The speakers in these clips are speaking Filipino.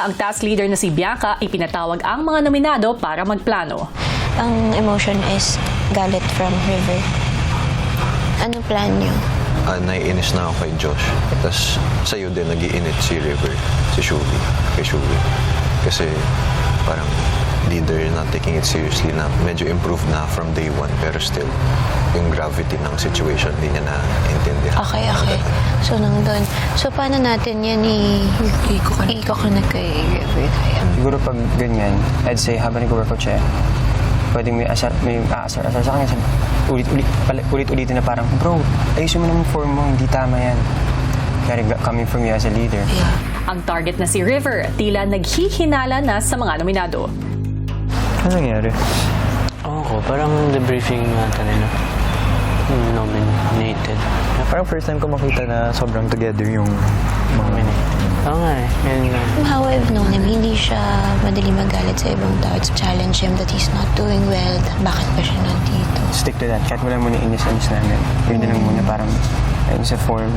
ang task leader na si Bianca, ipinatawag ang mga nominado para magplano. Ang emotion is galit from River. Ano plan niyo? Naiinis na ako kay Josh. Tapos sa'yo din nag-iinit si River, si Shubi, kay Shubi. Kasi parang leader not taking it seriously na medyo improved na from day one pero still yung gravity ng situation hindi niya na-intindihan. Okay. So, nandun. So, paano natin yan i-connect kay River? Siguro pag ganyan, I'd say habang nag-workout siya, pwedeng may aasar sa kanya. Ulit-ulitin na parang, bro, ayusin mo naman form mo, hindi tama yan. Kaya coming from you as a leader. Yeah. Ang target na si River, tila naghihinala na sa mga nominado. Ano nangyari? Oo, parang debriefing natin nila. Nominated. Parang first time ko makita na sobrang together yung mga... Oo nga eh. Yun nga. How I've known him, hindi siya madali magalit sa ibang tao. It's challenge him that he's not doing well. Bakit ba siya nandito? Stick to that. Kahit wala muna inis-inis namin. Yun na lang muna parang ayun sa form.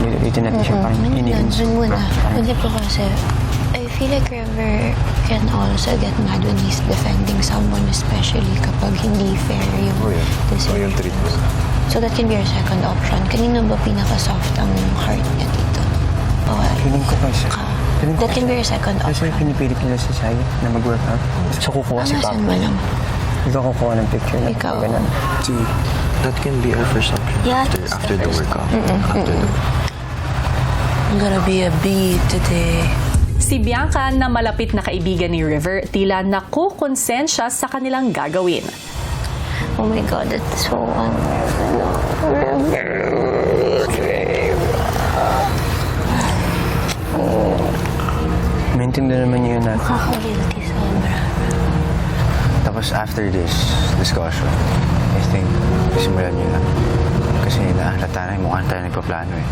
Ulitin natin siya parang iniinis. Nandun muna. Hindi po kasi, I feel like River can also get mad when he's defending someone, especially kapag hindi fair yung decision. yung treatment. So that can be our second option. Kanino ba pinaka-soft ang heart niya dito? Feeling ko kasi. That can be our second Kasi option. pinipilit nila si Sai na mag-workout. So kukuha si Saan Papa. mo lang? Ikaw kukuha ng picture na Ikaw. ganun. That can be our first option. Yeah, After the workout. After the I'm gonna be a bee today. Si Bianca na malapit na kaibigan ni River, tila nakukonsensya sa kanilang gagawin. Oh my God, that's so Maintindihan naman niyo yun natin. Nakaka-guilty sobra. Tapos after this discussion, I think simulan niyo na. Kasi nahalata na mukhang tayo nagpaplano eh.